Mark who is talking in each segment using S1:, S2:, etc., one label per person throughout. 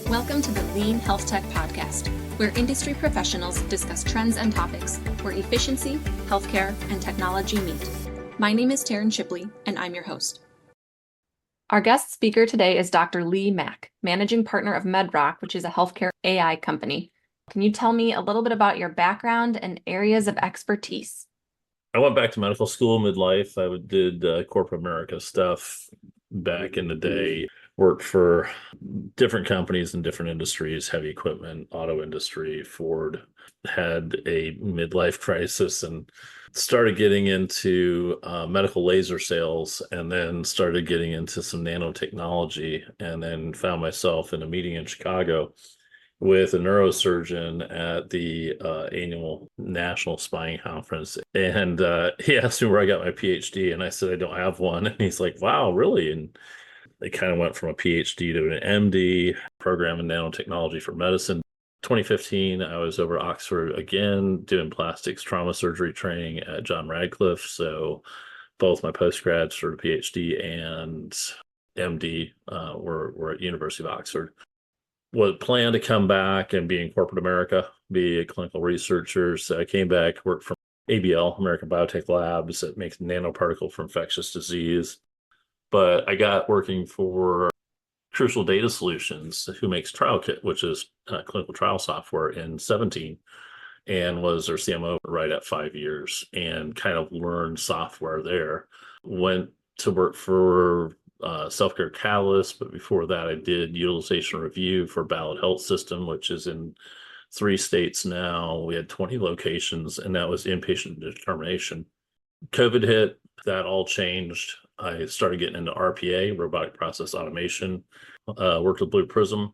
S1: Welcome to the Lean Health Tech Podcast, where industry professionals discuss trends and topics where efficiency, healthcare, and technology meet. My name is Taryn Shipley, and I'm your host. Our guest speaker today is Dr. Leigh Mack, managing partner of Med-Roc, which is a healthcare AI company. Can you tell me a little bit about your background and areas of expertise?
S2: I went back to medical school midlife. I did corporate America stuff back in the day. Worked for different companies in different industries, heavy equipment, auto industry, Ford. Had a midlife crisis and started getting into medical laser sales, and then started getting into some nanotechnology, and then found myself in a meeting in Chicago with a neurosurgeon at the annual National Spine Conference. And he asked me where I got my PhD, and I said, I don't have one. And he's like, wow, really? And they kind of went from a PhD to an MD program in nanotechnology for medicine. 2015, I was over Oxford again, doing plastics trauma surgery training at John Radcliffe. So both my postgrads for the PhD and MD were at University of Oxford. Was planned to come back and be in corporate America, be a clinical researcher. So I came back, worked for ABL, American Biotech Labs, that makes nanoparticle for infectious disease. But I got working for Crucial Data Solutions, who makes TrialKit, which is clinical trial software, in 2017, and was their CMO right at 5 years, and kind of learned software there. Went to work for Self-Care Catalyst, but before that I did utilization review for Ballot Health System, which is in 3 states now. We had 20 locations, and that was inpatient determination. COVID hit, that all changed. I started getting into RPA, robotic process automation, worked with Blue Prism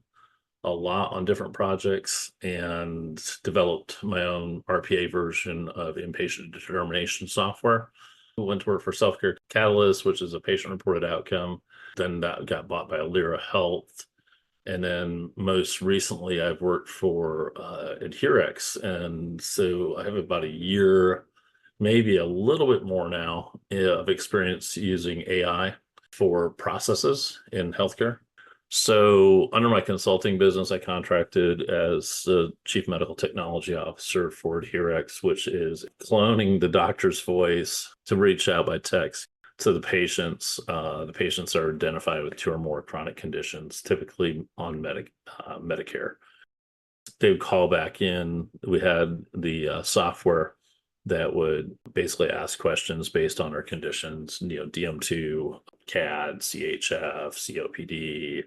S2: a lot on different projects, and developed my own RPA version of inpatient determination software. Went to work for Self-Care Catalyst, which is a patient-reported outcome. Then that got bought by Alira Health. And then most recently, I've worked for Adherex. And so I have about a year, maybe a little bit more now, of experience using AI for processes in healthcare. So under my consulting business, I contracted as the chief medical technology officer for Adherex, which is cloning the doctor's voice to reach out by text to the patients. The patients are identified with 2 or more chronic conditions, typically on Medicare. They would call back in. We had the software that would basically ask questions based on our conditions, DM2, CAD, CHF, COPD,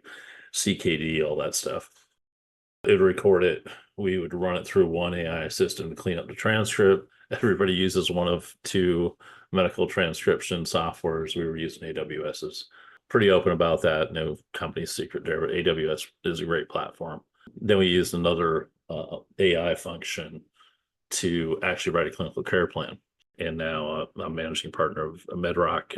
S2: CKD, all that stuff. It would record it. We would run it through one AI system to clean up the transcript. Everybody uses one of 2 medical transcription softwares. We were using AWS's. Pretty open about that. No company secret there, but AWS is a great platform. Then we used another AI function to actually write a clinical care plan. And now I'm managing partner of Med-Roc,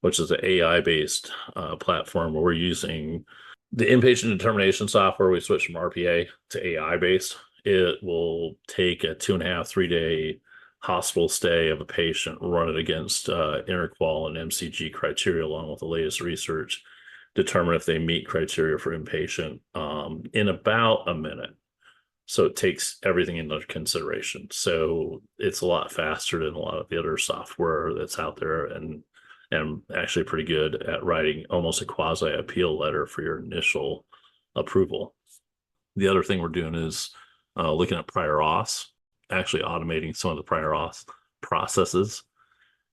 S2: which is an AI-based platform where we're using the inpatient determination software. We switched from RPA to AI-based. It will take a 2.5, 3-day hospital stay of a patient, run it against interqual and MCG criteria along with the latest research, determine if they meet criteria for inpatient in about a minute. So it takes everything into consideration. So it's a lot faster than a lot of the other software that's out there, and actually pretty good at writing almost a quasi appeal letter for your initial approval. The other thing we're doing is looking at prior auths, actually automating some of the prior auth processes.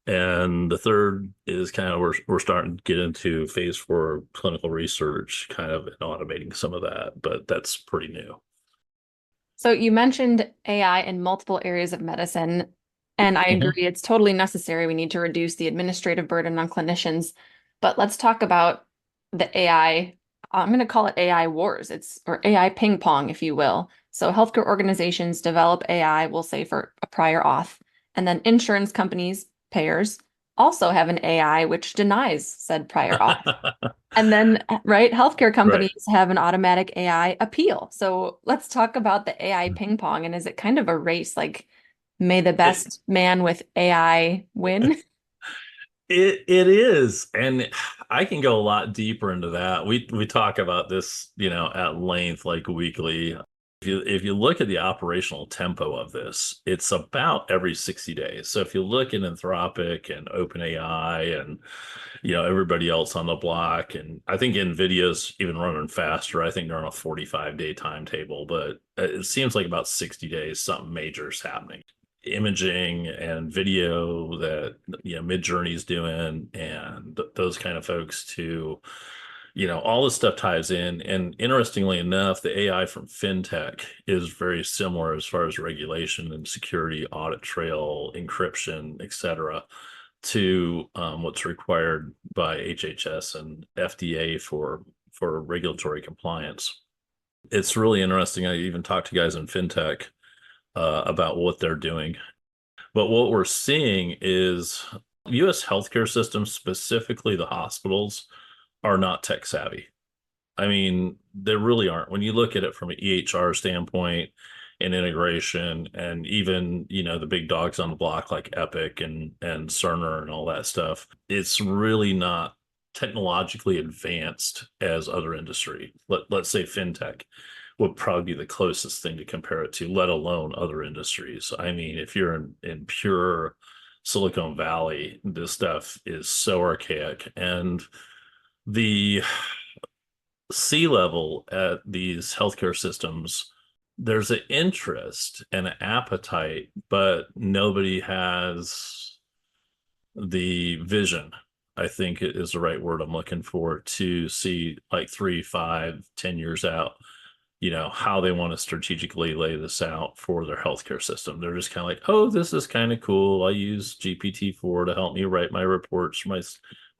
S2: And the third is kind of we're starting to get into phase 4 clinical research, kind of automating some of that, but that's pretty new.
S1: So you mentioned AI in multiple areas of medicine, and I agree, it's totally necessary. We need to reduce the administrative burden on clinicians. But let's talk about the AI. I'm going to call it AI wars. Or AI ping pong, if you will. So healthcare organizations develop AI, we'll say, for a prior auth, and then insurance companies, payers, also have an AI which denies said prior auth. And then, right, healthcare companies have an automatic AI appeal. So let's talk about the AI ping pong. And is it kind of a race, like, may the best man with AI win?
S2: It is. And I can go a lot deeper into that. We talk about this, at length, like weekly. If you look at the operational tempo of this, it's about every 60 days. So if you look at Anthropic and OpenAI and everybody else on the block, and I think NVIDIA's even running faster. I think they're on a 45-day timetable, but it seems like about 60 days something major is happening. Imaging and video that Midjourney's doing, and those kind of folks too. All this stuff ties in. And interestingly enough, the AI from fintech is very similar as far as regulation and security, audit trail, encryption, etc., to what's required by HHS and FDA for regulatory compliance. It's really interesting. I even talked to guys in fintech about what they're doing. But what we're seeing is U.S. healthcare systems, specifically the hospitals, are not tech savvy. I mean, they really aren't. When you look at it from an EHR standpoint and integration, and even, the big dogs on the block like Epic and Cerner and all that stuff, it's really not technologically advanced as other industry. Let's say fintech would probably be the closest thing to compare it to, let alone other industries. I mean, if you're in pure Silicon Valley, this stuff is so archaic. And the C-level at these healthcare systems, there's an interest and an appetite, but nobody has the vision, I think is the right word I'm looking for, to see like 3, 5, 10 years out, how they want to strategically lay this out for their healthcare system. They're just kind of like, oh, this is kind of cool. I use GPT-4 to help me write my reports for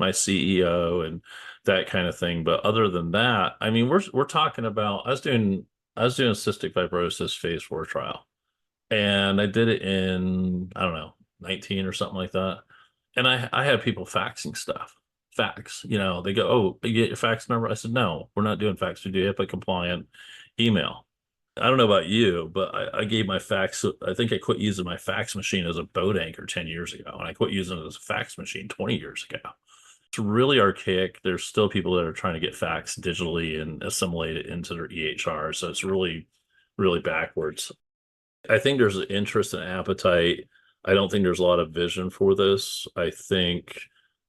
S2: my CEO and that kind of thing. But other than that, I mean, we're talking about, I was doing a cystic fibrosis phase 4 trial, and I did it in, I don't know, 19 or something like that. And I had people faxing stuff. Fax, they go, oh, you get your fax number. I said, no, we're not doing fax. We do HIPAA compliant email. I don't know about you, but I gave my fax. I think I quit using my fax machine as a boat anchor 10 years ago, and I quit using it as a fax machine 20 years ago. It's really archaic. There's still people that are trying to get fax digitally and assimilate it into their EHR. So it's really, really backwards. I think there's an interest and appetite. I don't think there's a lot of vision for this. I think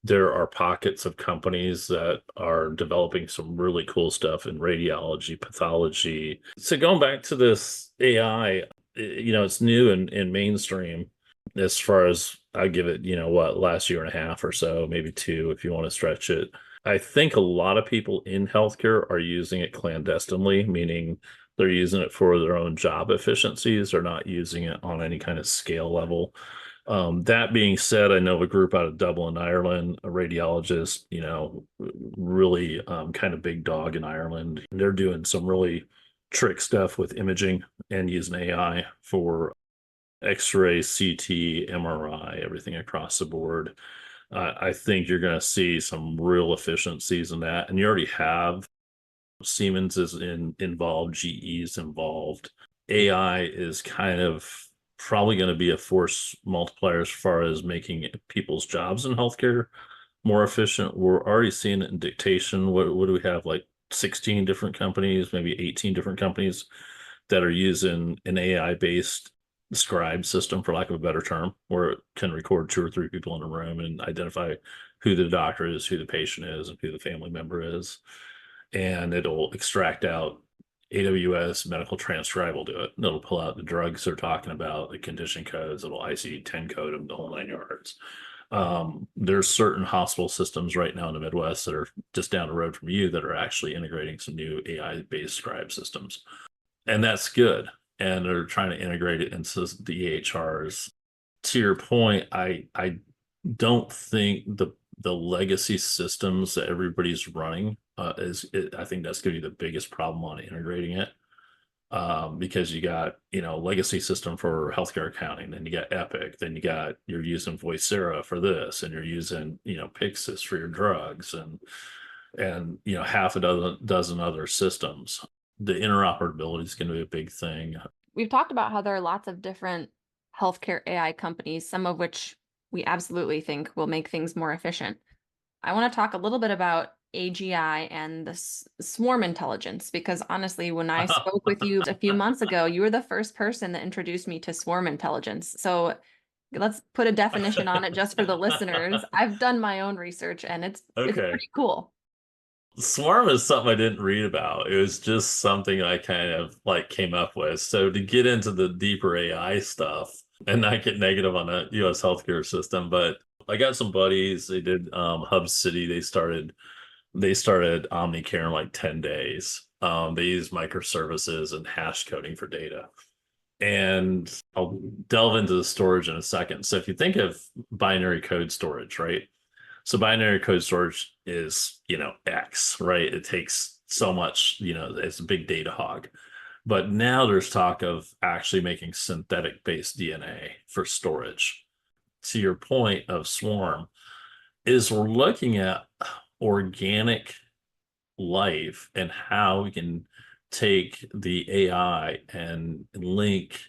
S2: there are pockets of companies that are developing some really cool stuff in radiology, pathology. So going back to this AI, it's new and mainstream as far as I give it, last year and a half or so, maybe 2, if you want to stretch it. I think a lot of people in healthcare are using it clandestinely, meaning they're using it for their own job efficiencies. They're not using it on any kind of scale level. That being said, I know of a group out of Dublin, Ireland, a radiologist, really kind of big dog in Ireland. They're doing some really trick stuff with imaging and using AI for X-ray, CT, MRI, everything across the board. I think you're going to see some real efficiencies in that. And you already have. Siemens is involved, GE is involved. AI is kind of probably going to be a force multiplier as far as making people's jobs in healthcare more efficient. We're already seeing it in dictation. What do we have? Like 16 different companies, maybe 18 different companies that are using an AI-based scribe system, for lack of a better term, where it can record 2 or 3 people in a room and identify who the doctor is, who the patient is, and who the family member is. And it'll extract out AWS medical transcribe will do it. It'll pull out the drugs they're talking about, the condition codes. It'll ICD-10 code them, the whole 9 yards. There's certain hospital systems right now in the Midwest that are just down the road from you that are actually integrating some new AI-based scribe systems, and that's good. And they're trying to integrate it into the EHRs. To your point, I don't think the legacy systems that everybody's running I think that's going to be the biggest problem on integrating it, because you got legacy system for healthcare accounting, then you got Epic, then you're using Voicera for this, and you're using Pyxis for your drugs, and half a dozen other systems. The interoperability is going to be a big thing.
S1: We've talked about how there are lots of different healthcare AI companies, some of which we absolutely think will make things more efficient. I want to talk a little bit about AGI and the swarm intelligence, because honestly, when I spoke with you a few months ago, you were the first person that introduced me to swarm intelligence. So let's put a definition on it just for the listeners. I've done my own research and it's
S2: Okay.
S1: pretty cool.
S2: Swarm is something I didn't read about. It was just something I kind of like came up with. So to get into the deeper AI stuff and not get negative on the US healthcare system, but I got some buddies. They did Hub City. They started Omnicare in like 10 days. They use microservices and hash coding for data. And I'll delve into the storage in a second. So if you think of binary code storage, right? So binary code storage is, X, right? It takes so much, it's a big data hog. But now there's talk of actually making synthetic based DNA for storage. To your point of Swarm, is we're looking at organic life and how we can take the AI and link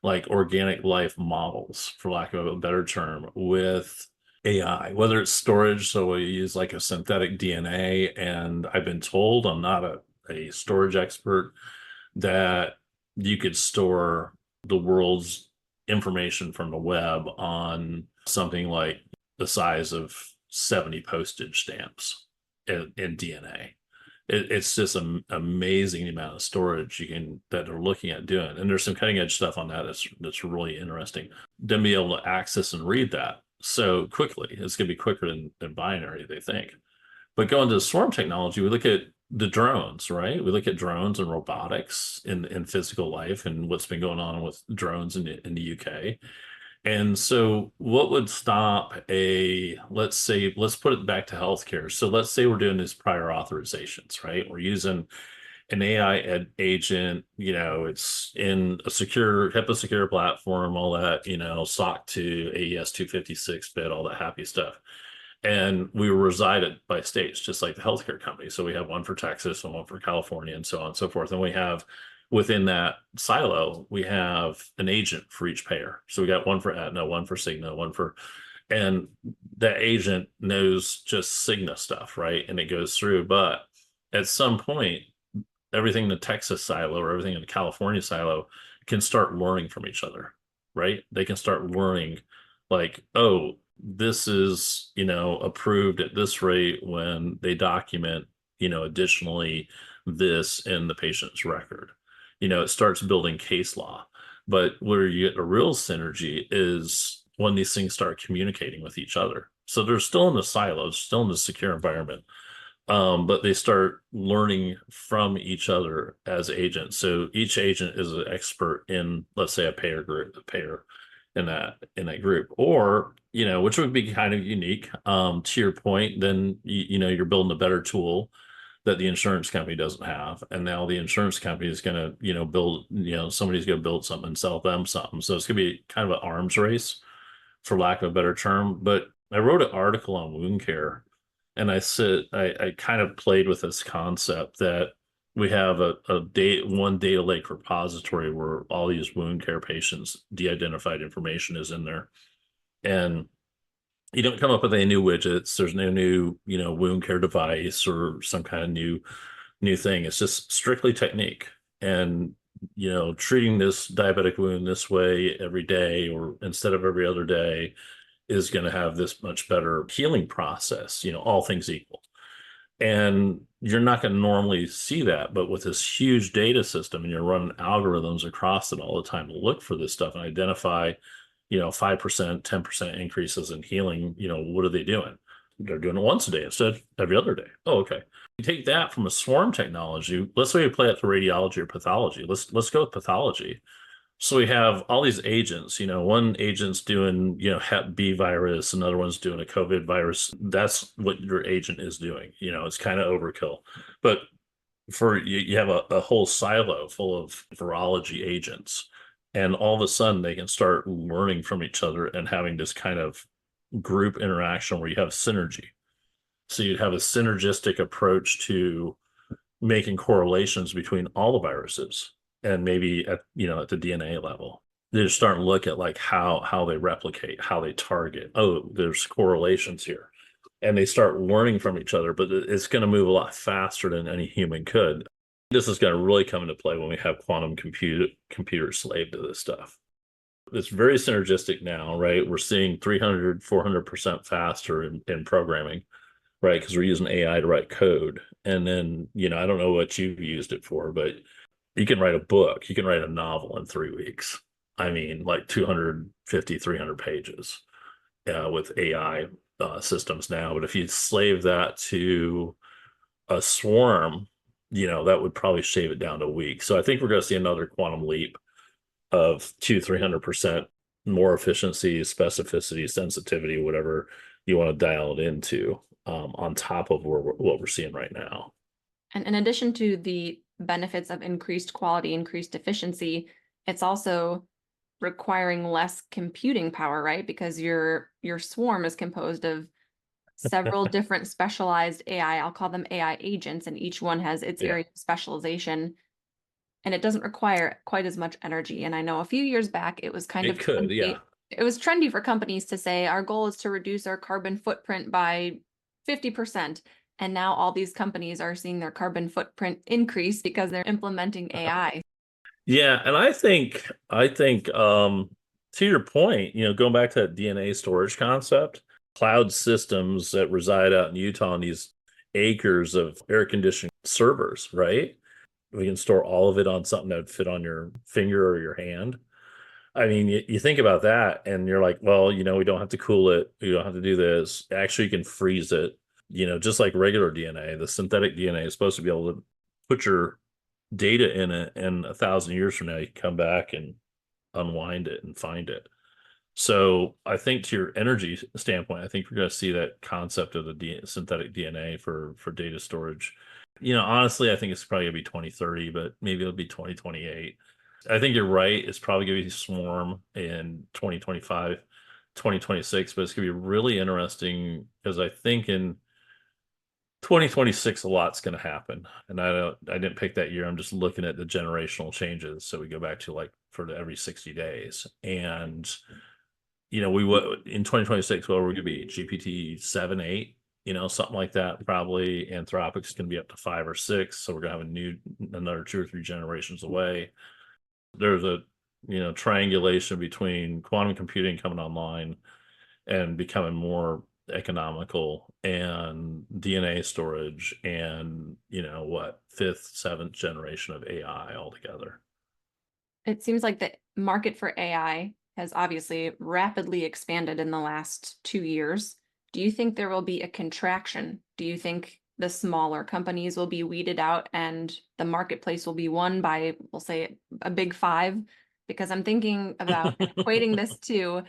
S2: like organic life models, for lack of a better term, with AI, whether it's storage. So we use like a synthetic DNA. And I've been told, I'm not a storage expert, that you could store the world's information from the web on something like the size of 70 postage stamps in DNA. It's just an amazing amount of storage you can that they're looking at doing, and there's some cutting edge stuff on that that's really interesting. Then be able to access and read that so quickly. It's going to be quicker than binary, they think. But going to swarm technology, we look at the drones, right? We look at drones and robotics in physical life and what's been going on with drones in the UK. And so, what would stop let's say, let's put it back to healthcare. So, let's say we're doing these prior authorizations, right? We're using an AI agent, it's in a secure, HIPAA secure platform, all that, SOC 2, AES 256 bit, all that happy stuff. And we reside it by states, just like the healthcare company. So we have one for Texas and one for California and so on and so forth. And we have within that silo, we have an agent for each payer. So we got one for Aetna, one for Cigna, and that agent knows just Cigna stuff, right? And it goes through. But at some point, everything in the Texas silo or everything in the California silo can start learning from each other, right? They can start learning like, oh, this is, approved at this rate when they document, additionally this in the patient's record. It starts building case law. But where you get a real synergy is when these things start communicating with each other. So they're still in the silos, still in the secure environment, but they start learning from each other as agents. So each agent is an expert in, let's say, a payer group, a payer in that group, or which would be kind of unique. To your point, then you're building a better tool that the insurance company doesn't have, and now the insurance company is going to build, somebody's going to build something and sell them something. So it's going to be kind of an arms race, for lack of a better term. But I wrote an article on wound care, and I kind of played with this concept that we have one data lake repository where all these wound care patients de-identified information is in there. And you don't come up with any new widgets. There's no new, wound care device or some kind of new thing. It's just strictly technique. And, treating this diabetic wound this way every day or instead of every other day is going to have this much better healing process, all things equal. And you're not going to normally see that, but with this huge data system and you're running algorithms across it all the time to look for this stuff and identify, 5%, 10% increases in healing, what are they doing? They're doing it once a day instead of every other day. Oh, okay. You take that from a swarm technology. Let's say we play it to radiology or pathology. Let's go with pathology. So we have all these agents, one agent's doing, Hep B virus, another one's doing a COVID virus. That's what your agent is doing. It's kind of overkill. But you have a whole silo full of virology agents, and all of a sudden they can start learning from each other and having this kind of group interaction where you have synergy. So you'd have a synergistic approach to making correlations between all the viruses and maybe at the DNA level. They're starting to look at like how they replicate, how they target. Oh, there's correlations here. and they start learning from each other, but it's going to move a lot faster than any human could. This is going to really come into play when we have quantum computers slave to this stuff. It's very synergistic now, right? We're seeing 300, 400% faster in programming, right? Because we're using AI to write code. And then, I don't know what you've used it for, but you can write a book, you can write a novel in 3 weeks. I mean, like 250, 300 pages with AI systems now. But if you slave that to a swarm, that would probably shave it down to a week. So I think we're going to see another quantum leap of 300% more efficiency, specificity, sensitivity, whatever you want to dial it into, on top of what we're seeing right now.
S1: And in addition to the benefits of increased quality, increased efficiency, it's also requiring less computing power, right? Because your swarm is composed of several different specialized AI. I'll call them AI agents, and each one has its
S2: Yeah,
S1: area of specialization, and it doesn't require quite as much energy. And I know a few years back, it was kind of
S2: it could. Yeah.
S1: trendy. It was trendy for companies to say, our goal is to reduce our carbon footprint by 50%. And now all these companies are seeing their carbon footprint increase because they're implementing AI.
S2: Yeah, and I think to your point, going back to that DNA storage concept, cloud systems that reside out in Utah on these acres of air conditioned servers, right? We can store all of it on something that would fit on your finger or your hand. I mean, you think about that and you're like, well, we don't have to cool it. We don't have to do this. Actually, you can freeze it, just like regular DNA. The synthetic DNA is supposed to be able to put your data in it, and 1,000 years from now, you can come back and unwind it and find it. So I think to your energy standpoint, I think we're going to see that concept of the synthetic DNA for data storage. Honestly, I think it's probably going to be 2030, but maybe it'll be 2028. I think you're right. It's probably going to be Swarm in 2025, 2026, but it's going to be really interesting because I think in 2026 a lot's going to happen, and I didn't pick that year. I'm just looking at the generational changes. So we go back to like for every 60 days, and we would in 2026, well, we're going to be GPT 7, 8, something like that. Probably Anthropic's going to be up to 5 or 6. So we're going to have another 2 or 3 generations away. There's a triangulation between quantum computing coming online and becoming more economical, and DNA storage, and what, 5th, 7th generation of AI altogether.
S1: It seems like the market for AI has obviously rapidly expanded in the last 2 years. Do you think there will be a contraction? Do you think the smaller companies will be weeded out and the marketplace will be won by, we'll say, a big five? Because I'm thinking about equating this to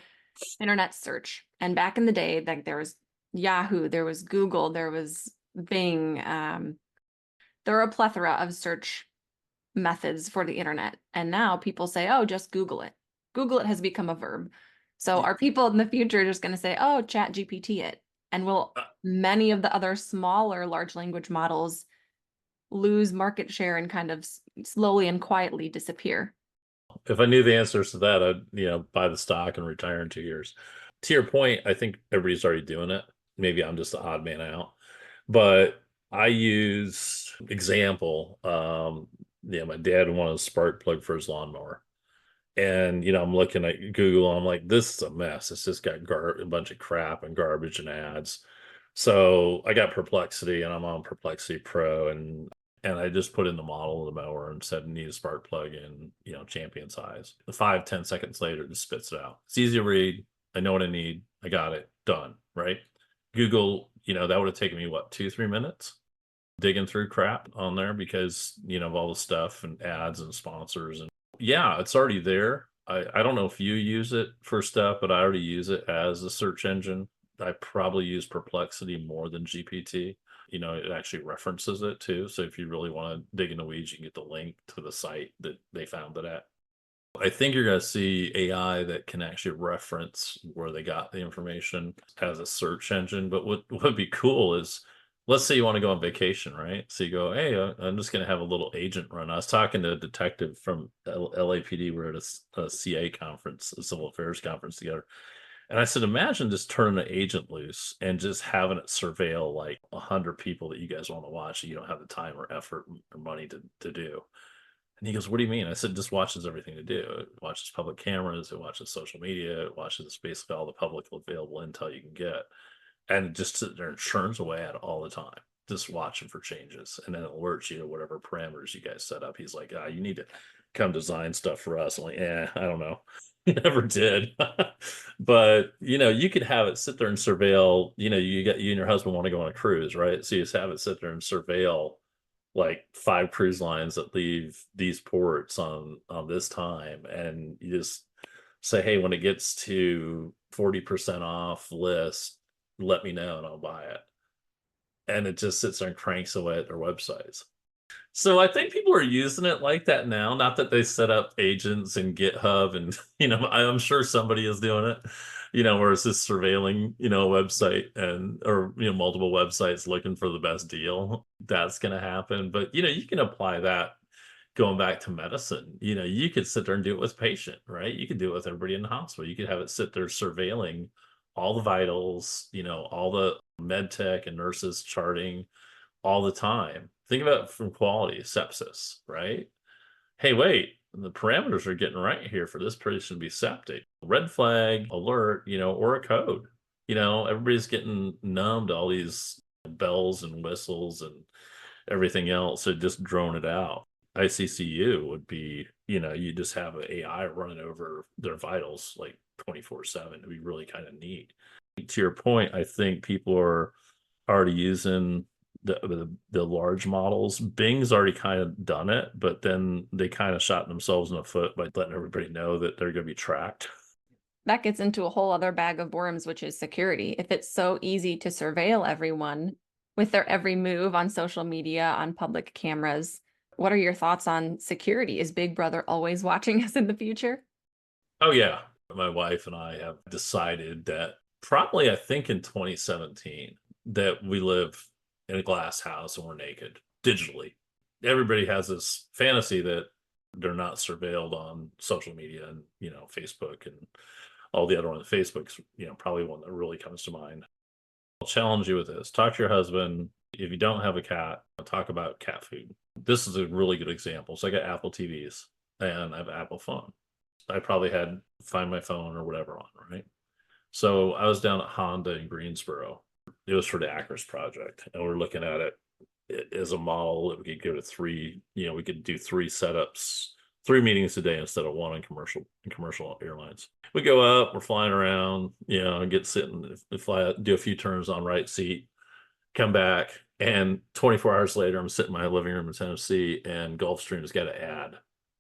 S1: internet search. And back in the day, like there was Yahoo, there was Google, there was Bing. There are a plethora of search methods for the internet. And now people say, oh, just Google it. Google it has become a verb. So are people in the future just going to say, oh, chat GPT it? And will many of the other smaller large language models lose market share and kind of slowly and quietly disappear?
S2: If I knew the answers to that, I'd buy the stock and retire in 2 years. To your point, I think everybody's already doing it. Maybe I'm just the odd man out, but I use example. My dad wanted a spark plug for his lawnmower, and I'm looking at Google. I'm like, this is a mess. It's just got a bunch of crap and garbage and ads. So I got Perplexity, and I'm on Perplexity Pro, and I just put in the model of the mower and said, need a spark plug in, champion size. 5-10 seconds later, it just spits it out. It's easy to read. I know what I need. I got it done. Right. Google, that would have taken me what, 2-3 minutes digging through crap on there because, of all the stuff and ads and sponsors. And yeah, it's already there. I don't know if you use it for stuff, but I already use it as a search engine. I probably use Perplexity more than GPT. It actually references it too. So if you really want to dig in the weeds, you can get the link to the site that they found it at. I think you're going to see AI that can actually reference where they got the information as a search engine. But what would be cool is, let's say you want to go on vacation, right? So you go, hey, I'm just going to have a little agent run. I was talking to a detective from LAPD. We're at a CA conference, a civil affairs conference together. And I said, imagine just turning an agent loose and just having it surveil like 100 people that you guys want to watch that you don't have the time or effort or money to do. And he goes, what do you mean? I said, just watches everything to do. It watches public cameras, it watches social media, it watches basically all the public available intel you can get. And it just sits there and churns away at it all the time, just watching for changes. And then it alerts you to whatever parameters you guys set up. He's like, you need to come design stuff for us. I'm like, I don't know. He never did. But you could have it sit there and surveil, you and your husband want to go on a cruise, right? So you just have it sit there and surveil like 5 cruise lines that leave these ports on this time, and you just say, hey, when it gets to 40% off list, let me know and I'll buy it. And it just sits there and cranks away at their websites. So I think people are using it like that now. Not that they set up agents in GitHub and, I'm sure somebody is doing it, where it's just surveilling, a website or multiple websites looking for the best deal. That's going to happen. But, you can apply that going back to medicine. You could sit there and do it with patient, right? You could do it with everybody in the hospital. You could have it sit there surveilling all the vitals, all the med tech and nurses charting all the time. Think about it from quality, sepsis, right? Hey, wait, the parameters are getting right here for this person to be septic. Red flag, alert, or a code. Everybody's getting numb to all these bells and whistles and everything else. So just drone it out. ICCU would be, you just have an AI running over their vitals like 24/7. It'd be really kind of neat. To your point, I think people are already using the large models. Bing's already kind of done it, but then they kind of shot themselves in the foot by letting everybody know that they're going to be tracked.
S1: That gets into a whole other bag of worms, which is security. If it's so easy to surveil everyone with their every move on social media, on public cameras, what are your thoughts on security? Is Big Brother always watching us in the future?
S2: Oh yeah, my wife and I have decided that probably, I think in 2017, that we live in a glass house and we're naked digitally. Everybody has this fantasy that they're not surveilled on social media and Facebook and all the other ones. Facebook's probably one that really comes to mind. I'll challenge you with this. Talk to your husband. If you don't have a cat, talk about cat food. This is a really good example. So I got Apple TVs and I have an Apple phone. I probably had Find My Phone or whatever on, right? So I was down at Honda in Greensboro. It was for the Acris project, and we're looking at it as a model that we could go to 3. We could do 3 setups, 3 meetings a day instead of 1 in commercial airlines. We go up, we're flying around, get sitting, fly, do a few turns on right seat, come back, and 24 hours later, I'm sitting in my living room in Tennessee, and Gulfstream's got an ad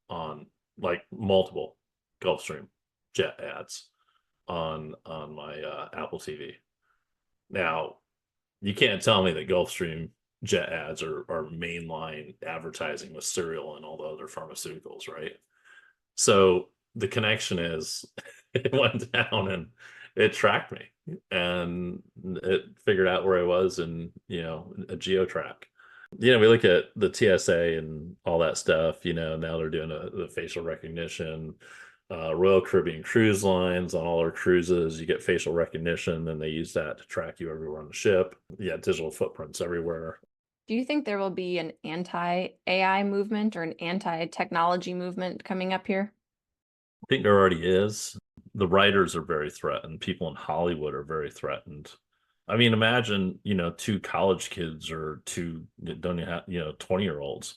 S2: on, like, multiple Gulfstream jet ads on my Apple TV. Now, you can't tell me that Gulfstream jet ads are mainline advertising with cereal and all the other pharmaceuticals, right? So the connection is it went down and it tracked me and it figured out where I was in, a geo track. We look at the TSA and all that stuff, now they're doing the facial recognition. Royal Caribbean Cruise Lines, on all their cruises, you get facial recognition, and they use that to track you everywhere on the ship. Yeah, digital footprints everywhere.
S1: Do you think there will be an anti-AI movement or an anti-technology movement coming up here?
S2: I think there already is. The writers are very threatened. People in Hollywood are very threatened. I mean, imagine, 2 college kids or 2 don't even have, 20-year-olds,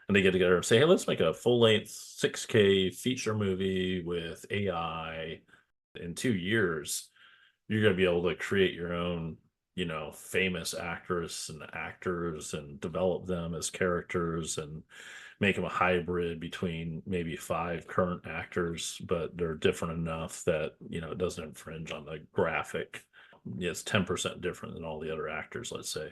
S2: and they get together and say, hey, let's make a full-length 6K feature movie with AI. In 2 years, you're going to be able to create your own, famous actress and actors and develop them as characters and make them a hybrid between maybe 5 current actors, but they're different enough that, it doesn't infringe on the graphic. It's 10% different than all the other actors, let's say.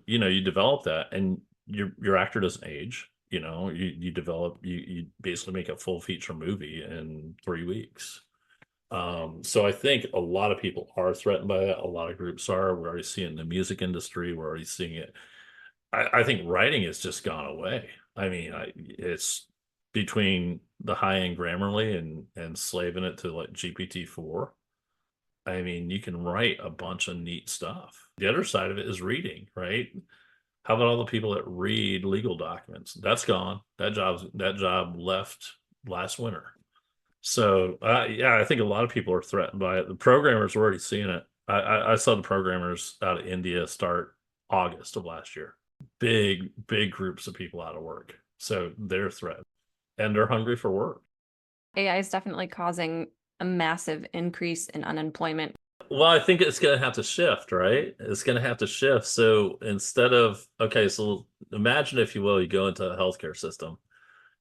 S2: You develop that and your actor doesn't age. You develop, you basically make a full feature movie in 3 weeks. So I think a lot of people are threatened by that. A lot of groups are. We're already seeing the music industry. We're already seeing it. I think writing has just gone away. I mean, it's between the high-end Grammarly and slaving it to like GPT-4. I mean, you can write a bunch of neat stuff. The other side of it is reading, right? How about all the people that read legal documents? That's gone. That job left last winter. So yeah, I think a lot of people are threatened by it. The programmers are already seeing it. I saw the programmers out of India start August of last year. Big groups of people out of work. So they're threatened and they're hungry for work.
S1: AI is definitely causing a massive increase in unemployment.
S2: Well, I think it's going to have to shift, right? It's going to have to shift. So instead of, okay, so imagine, if you will, you go into a healthcare system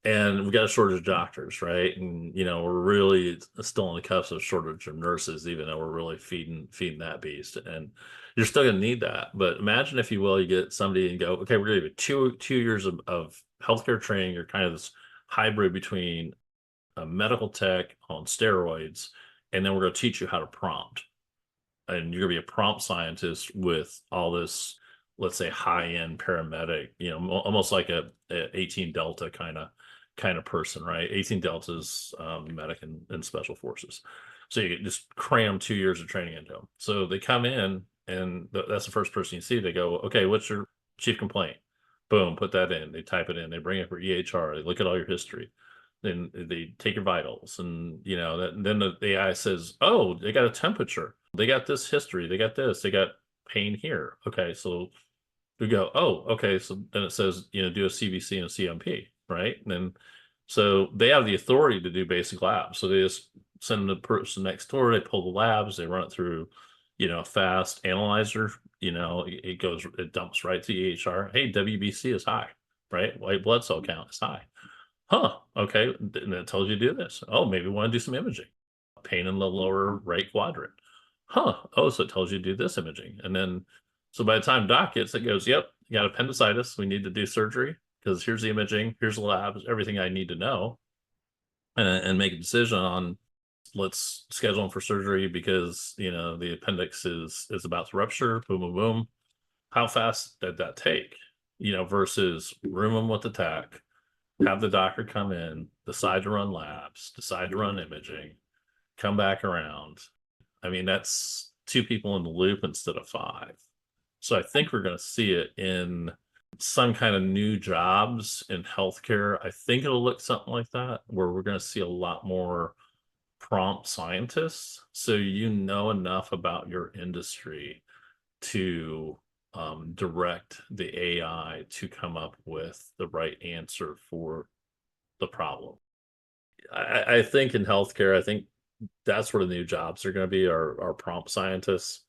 S2: and we got a shortage of doctors, right? And we're really still on the cusp of shortage of nurses, even though we're really feeding that beast. And you're still going to need that. But imagine, if you will, you get somebody and go, okay, we're going to give you two years of healthcare training. You're kind of this hybrid between a medical tech on steroids, and then we're going to teach you how to prompt, and you're gonna be a prompt scientist with all this, let's say, high-end paramedic, almost like a 18 Delta kind of person, right? 18 Delta's medic and special forces. So you just cram 2 years of training into them. So they come in, and that's the first person you see. They go, okay, what's your chief complaint? Boom, put that in. They type it in. They bring up your EHR. They look at all your history. Then they take your vitals, and then the AI says, oh, they got a temperature, they got this history, they got this, they got pain here. Okay, so we go, oh, okay, so then it says, do a CBC and a CMP, right? And then so they have the authority to do basic labs, so they just send the person next door, they pull the labs, they run it through a fast analyzer. It dumps right to EHR. Hey, WBC is high, right? White blood cell count is high. Huh, okay, and it tells you to do this. Oh, maybe we want to do some imaging. Pain in the lower right quadrant. Huh, oh, so it tells you to do this imaging. And then, so by the time doc gets it, goes, yep, you got appendicitis, we need to do surgery, because here's the imaging, here's the labs, everything I need to know, and make a decision on, let's schedule them for surgery because, the appendix is about to rupture, boom, boom, boom. How fast did that take? Versus room them with the tech, have the doctor come in, decide to run labs, decide to run imaging, come back around. I mean, that's two people in the loop instead of five. So I think we're going to see it in some kind of new jobs in healthcare. I think it'll look something like that, where we're going to see a lot more prompt scientists. So enough about your industry to direct the AI to come up with the right answer for the problem. I think in healthcare, I think that's where the new jobs are going to be, are prompt scientists,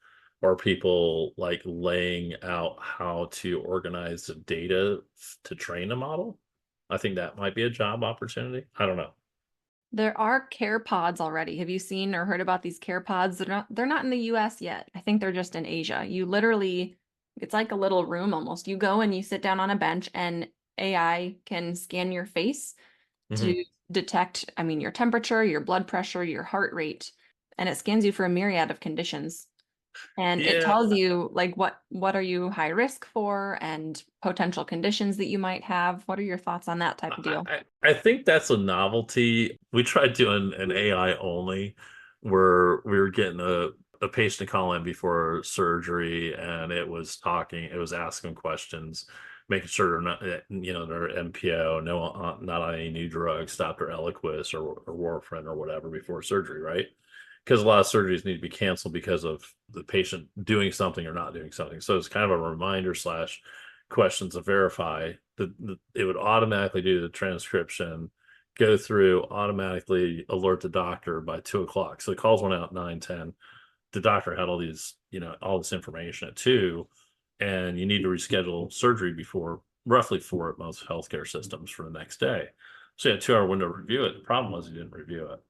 S2: or people like laying out how to organize the data to train a model. I think that might be a job opportunity. I don't know.
S1: There are care pods already. Have you seen or heard about these care pods? They're not in the US yet. I think they're just in Asia. You literally, it's like a little room almost. You go and you sit down on a bench and AI can scan your face
S2: Mhm.
S1: to detect, I mean, your temperature, your blood pressure, your heart rate, and it scans you for a myriad of conditions. And it
S2: Yeah,
S1: tells you like what are you high risk for and potential conditions that you might have. What are your thoughts on that type of deal?
S2: I think that's a novelty. We tried doing an AI only, where we were getting a patient to call in before surgery, and it was asking questions, making sure they're not, they're NPO, no, not on any new drugs, stopped their Eliquis or warfarin or whatever before surgery, right? Because a lot of surgeries need to be canceled because of the patient doing something or not doing something. So it's kind of a reminder slash questions to verify that it would automatically do the transcription, go through, automatically alert the doctor by 2 o'clock. So the calls went out at 9:10. The doctor had all this information at 2, and you need to reschedule surgery before roughly 4 at most healthcare systems for the next day. So you had a 2 hour window to review it. The problem was you didn't review it.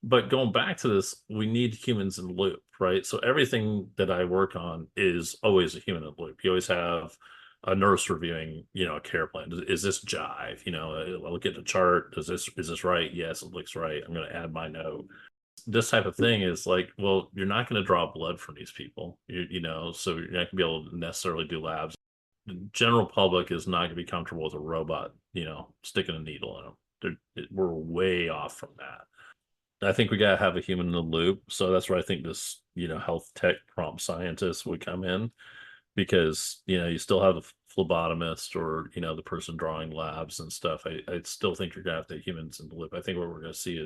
S2: But going back to this, we need humans in the loop, right? So everything that I work on is always a human in the loop. You always have a nurse reviewing, a care plan. Is this jive? I look at the chart. Is this right? Yes, it looks right. I'm going to add my note. This type of thing is like, well, you're not going to draw blood from these people, so you're not going to be able to necessarily do labs. The general public is not going to be comfortable with a robot, sticking a needle in them. We're way off from that. I think we got to have a human in the loop. So that's where I think this, health tech prompt scientist would come in, because, you still have the phlebotomist or, the person drawing labs and stuff. I still think you're going to have the humans in the loop. I think what we're going to see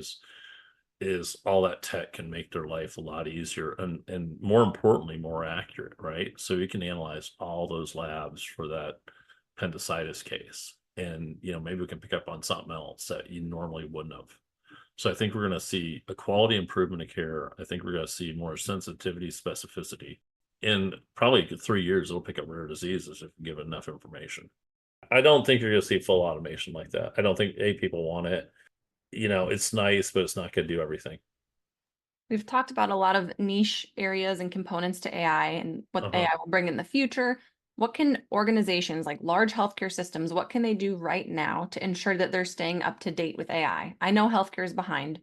S2: is all that tech can make their life a lot easier and more importantly, more accurate, right? So we can analyze all those labs for that appendicitis case. And, maybe we can pick up on something else that you normally wouldn't have. So I think we're going to see a quality improvement of care. I think we're going to see more sensitivity, specificity. In probably 3 years, it'll pick up rare diseases if you give it enough information. I don't think you're going to see full automation like that. I don't think people want it. It's nice, but it's not going to do everything.
S1: We've talked about a lot of niche areas and components to AI and what
S2: Uh-huh.
S1: AI will bring in the future. What can organizations like large healthcare systems, what can they do right now to ensure that they're staying up to date with AI? I know healthcare is behind,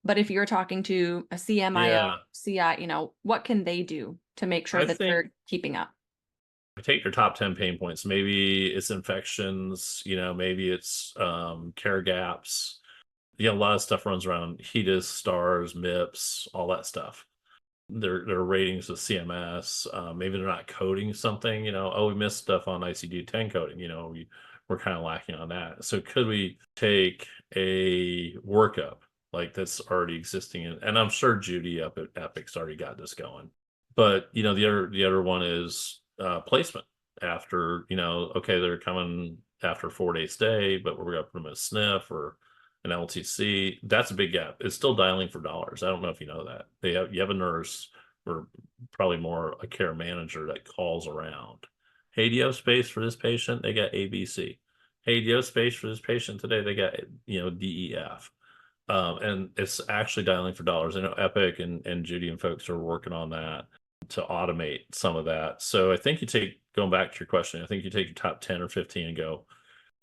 S1: but if you're talking to a CMIO,
S2: Yeah,
S1: CI, what can they do to make sure
S2: I
S1: that
S2: think
S1: they're keeping up?
S2: take your top 10 pain points. Maybe it's infections, maybe it's care gaps. A lot of stuff runs around HEDIS, stars, MIPS, all that stuff. Their ratings with CMS. Maybe they're not coding something, oh, we missed stuff on ICD-10 coding, we're kind of lacking on that. So could we take a workup like that's already existing? And I'm sure Judy up at Epic's already got this going. But the other one is placement after, okay, they're coming after 4 day stay, but we're gonna put them in a SNF or an LTC. That's a big gap. It's still dialing for dollars. I don't know if you know that. You have a nurse or probably more a care manager that calls around. Hey, do you have space for this patient? They got ABC. Hey, do you have space for this patient today? They got, DEF. And it's actually dialing for dollars. I know Epic and Judy and folks are working on that to automate some of that. So I think going back to your question, I think you take your top 10 or 15 and go,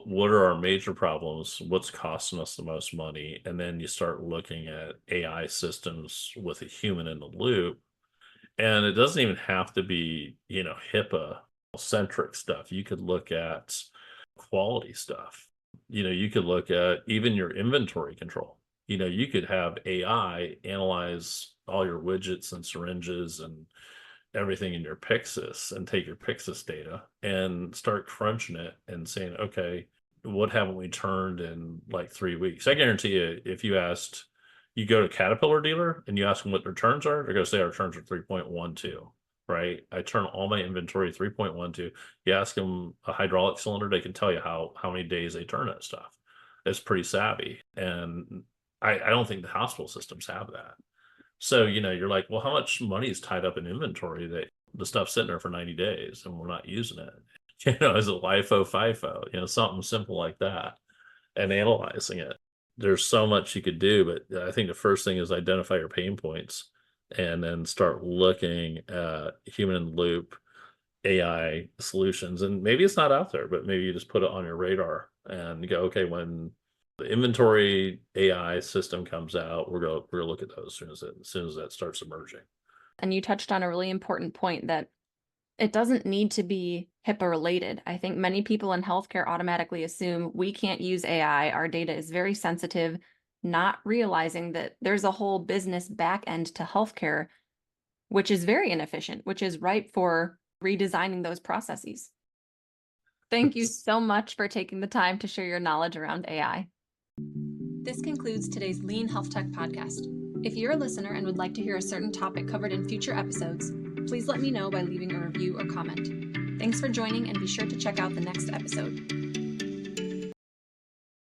S2: what are our major problems? What's costing us the most money? And then you start looking at AI systems with a human in the loop. And it doesn't even have to be, HIPAA centric stuff. You could look at quality stuff. You could look at even your inventory control. You could have AI analyze all your widgets and syringes and everything in your Pyxis and take your Pyxis data and start crunching it and saying, okay, what haven't we turned in like 3 weeks? I guarantee you, if you go to Caterpillar dealer and you ask them what their turns are, they're going to say our returns are 3.12, right? I turn all my inventory 3.12. You ask them a hydraulic cylinder, they can tell you how many days they turn that stuff. It's pretty savvy. And I don't think the hospital systems have that. So, you're like, well, how much money is tied up in inventory that the stuff's sitting there for 90 days and we're not using it? Is it LIFO, FIFO, something simple like that, and analyzing it. There's so much you could do, but I think the first thing is identify your pain points and then start looking at human in the loop AI solutions. And maybe it's not out there, but maybe you just put it on your radar and go, okay, when the inventory AI system comes out, we're gonna look at those as soon as that starts emerging.
S1: And you touched on a really important point that it doesn't need to be HIPAA related. I think many people in healthcare automatically assume we can't use AI. Our data is very sensitive, not realizing that there's a whole business back end to healthcare, which is very inefficient, which is ripe for redesigning those processes. Thank you so much for taking the time to share your knowledge around AI. This concludes today's Lean Health Tech podcast. If you're a listener and would like to hear a certain topic covered in future episodes, please let me know by leaving a review or comment. Thanks for joining, and be sure to check out the next episode.